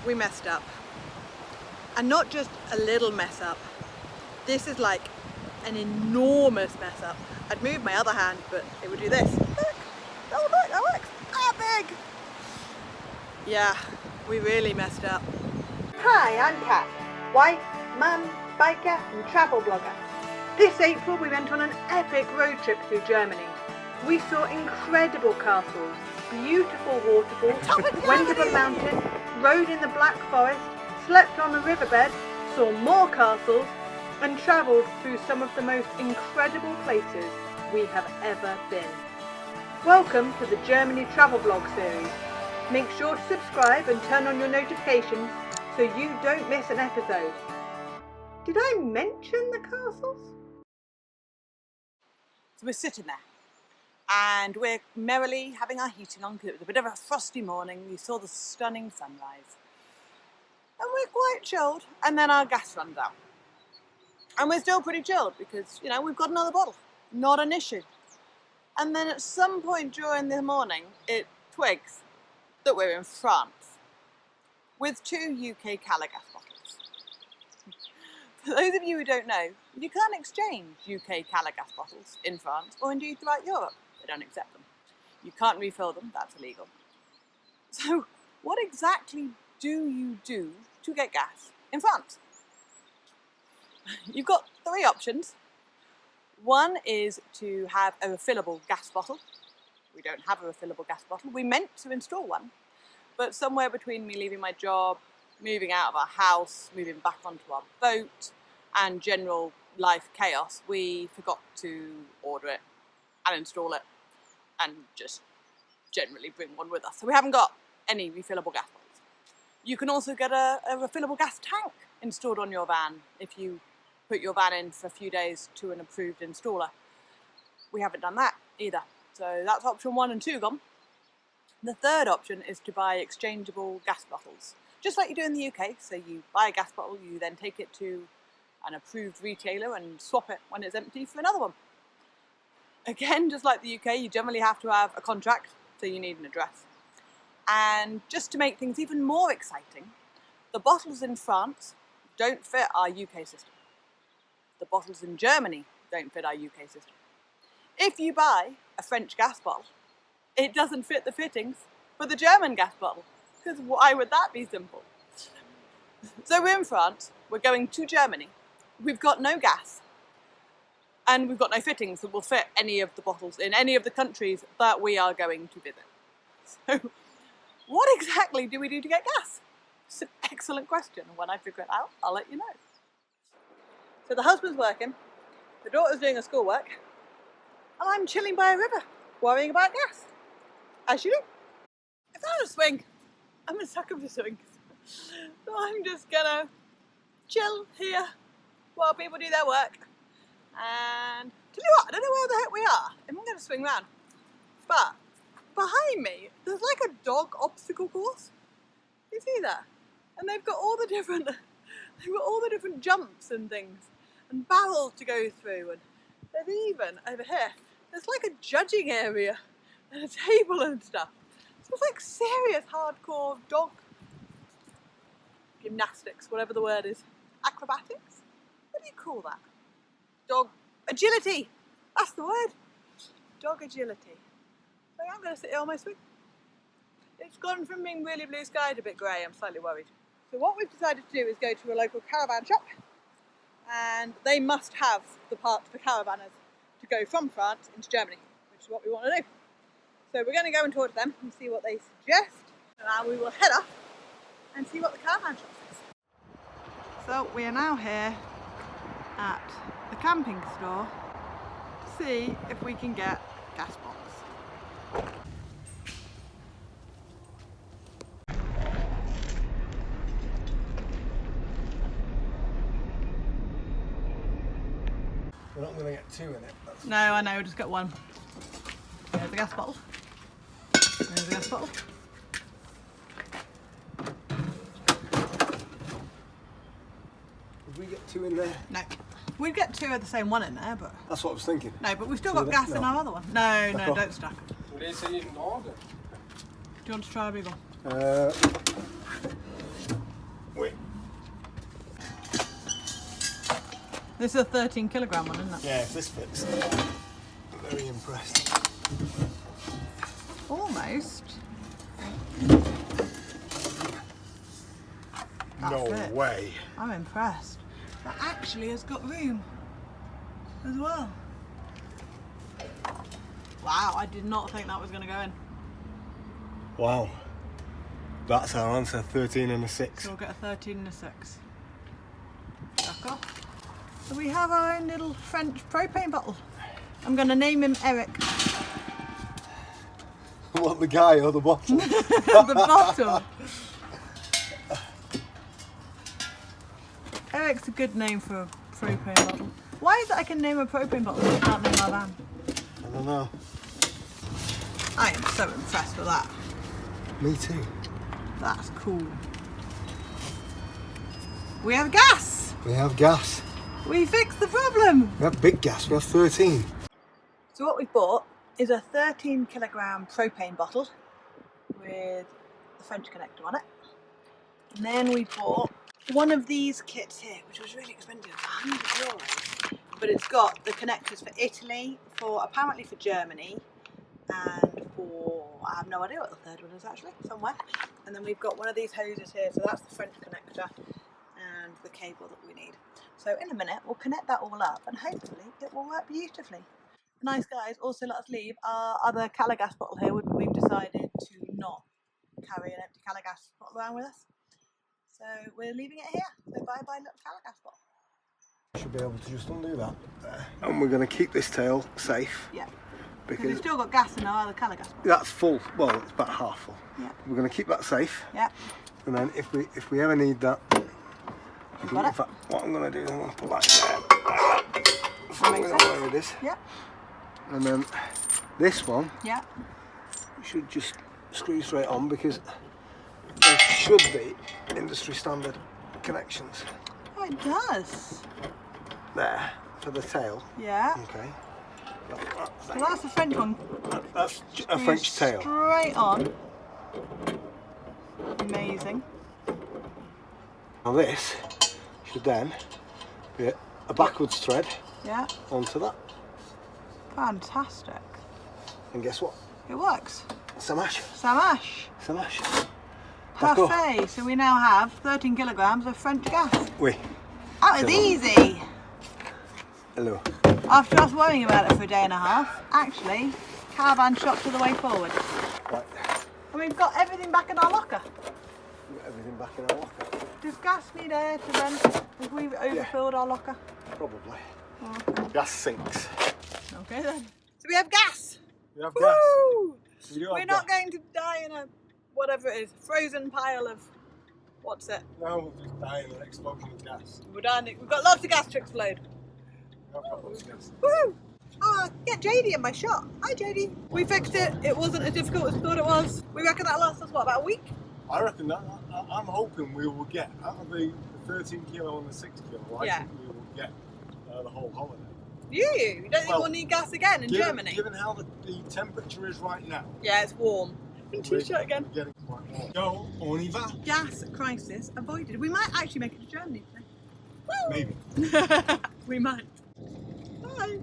we messed up. And not just a little mess up. This is like an enormous mess up. I'd move my other hand, but it would do this. Look! Oh look, that works! Ah, big! Yeah, we really messed up. Hi, I'm Kat, wife, mum, biker and travel blogger. This April we went on an epic road trip through Germany. We saw incredible castles, beautiful waterfalls, went up a mountain, rode in the Black Forest, slept on a riverbed, saw more castles and travelled through some of the most incredible places we have ever been. Welcome to the Germany Travel Vlog series. Make sure to subscribe and turn on your notifications so you don't miss an episode. Did I mention the castles? So we're sitting there and we're merrily having our heating on because it was a bit of a frosty morning. We saw the stunning sunrise and we're quite chilled, and then our gas runs out. And we're still pretty chilled because, you know, we've got another bottle. Not an issue. And then at some point during the morning, it twigs that we're in France with 2 UK Calagas bottles. For those of you who don't know, you can't exchange UK Calagas bottles in France or indeed throughout Europe. They don't accept them. You can't refill them, that's illegal. So what exactly do you do to get gas in France? You've got 3 options. One is to have a refillable gas bottle. We don't have a refillable gas bottle. We meant to install one, but somewhere between me leaving my job, moving out of our house, moving back onto our boat, and general life chaos, we forgot to order it and install it and just generally bring one with us. So we haven't got any refillable gas bottles. You can also get a refillable gas tank installed on your van if you put your van in for a few days to an approved installer. We haven't done that either. So that's option 1 and 2 gone. The third option is to buy exchangeable gas bottles, just like you do in the UK. So you buy a gas bottle, you then take it to an approved retailer and swap it when it's empty for another one. Again, just like the UK, you generally have to have a contract, so you need an address. And just to make things even more exciting, the bottles in France don't fit our UK system. The bottles in Germany don't fit our UK system. If you buy a French gas bottle, it doesn't fit the fittings for the German gas bottle, because why would that be simple? So we're in France, we're going to Germany, we've got no gas, and we've got no fittings that will fit any of the bottles in any of the countries that we are going to visit. So what exactly do we do to get gas? It's an excellent question, and when I figure it out, I'll let you know. So the husband's working, the daughter's doing her schoolwork, and I'm chilling by a river, worrying about gas. As you do. If I was a swing, I'm a sucker for swings. So I'm just gonna chill here while people do their work. And tell you what, I don't know where the heck we are. I'm gonna swing round. But behind me, there's like a dog obstacle course. You see that? And they've got all the different jumps and things and barrels to go through, and there's even over here, there's like a judging area and a table and stuff. So it's like serious hardcore dog gymnastics, whatever the word is. Acrobatics? What do you call that? Dog agility! That's the word. Dog agility. So I'm going to sit here on my swing. It's gone from being really blue sky to a bit grey. I'm slightly worried. So what we've decided to do is go to a local caravan shop, and they must have the parts for caravanners to go from France into Germany, which is what we want to do. So we're going to go and talk to them and see what they suggest, and now we will head off and see what the caravan shop says. So we are now here at the camping store to see if we can get gas bombs. We're not going to get 2 in it. No, I know, we'll just get 1. There's the gas bottle. There's the gas bottle. Would we get 2 in there? No. We'd get 2 of the same one in there, but... That's what I was thinking. No, but we've still got gas in our other one. No, no, don't stack them. Well, they say you can order. Do you want to try a big one? This is a 13 kilogram one, isn't it? Yeah, if this fits. I'm very impressed. Almost. No That's it. way. I'm impressed. That actually has got room as well. Wow, I did not think that was going to go in. Wow. That's our answer, 13 and a 6. So we'll get a 13 and a 6. Back off. So we have our own little French propane bottle. I'm going to name him Eric. What, the guy or the bottle? The bottle. Eric's a good name for a propane bottle. Why is it I can name a propane bottle but I can't name my van? I don't know. I am so impressed with that. Me too. That's cool. We have gas! We have gas. We fixed the problem! We have big gas, we have 13. So what we've bought is a 13 kilogram propane bottle with the French connector on it. And then we bought one of these kits here, which was really expensive, €100. But it's got the connectors for Italy, apparently for Germany, and for, I have no idea what the third one is actually, somewhere. And then we've got one of these hoses here, so that's the French connector and the cable that we need. So in a minute we'll connect that all up and hopefully it will work beautifully. The nice guys also let us leave our other Calagas bottle here. We've decided to not carry an empty Calagas bottle around with us. So we're leaving it here. So bye bye little Calagas bottle. Should be able to just undo that there. And we're going to keep this tail safe. Yeah. Because we've still got gas in our other Calagas bottle. that's full. Well, it's about half full. Yeah. We're going to keep that safe. Yeah. And then if we ever need that, Got in it. fact, what I'm going to do is I'm going to put that there, like that, so we know where it is. Yeah. And then this one Yeah. should just screw straight on because there should be industry standard connections Oh, it does. there for the tail. Yeah. Okay. So that's the French one. That's a French tail. Straight on. Amazing. Now this should then be a backwards thread Yeah. onto that. Fantastic. And guess what? It works. Samash. Samash. Samash. Parfait. So we now have 13 kilograms of French gas. Oui. That was easy. Hello. After us worrying about it for a day and a half, actually, caravan shops are the way forward. Right. And we've got everything back in our locker. We've got everything back in our locker. Does gas need air to rent if we've overfilled our locker? Probably. Okay. Gas sinks. Okay then. So we have gas. We have Woo! gas. We do We're have not gas. going to die in a, whatever it is, frozen pile of, what's it? No, we'll just die in an explosion of gas. We're dying. We've got lots of gas to explode. I've got lots of gas. Woo! Ah, get JD in my shot. Hi JD. We fixed it. It wasn't as difficult as we thought it was. We reckon that'll last us, what, about a week? I reckon that, I'm hoping we will get, out of the 13 kilo and the 6 kilo, I think we will get the whole holiday. You don't think we'll need gas again in Germany? Given how the temperature is right now. Yeah, it's warm. T-shirt again. We're getting quite warm. Go, on y va. Gas crisis avoided. We might actually make it to Germany today. Woo! Maybe. We might. Bye.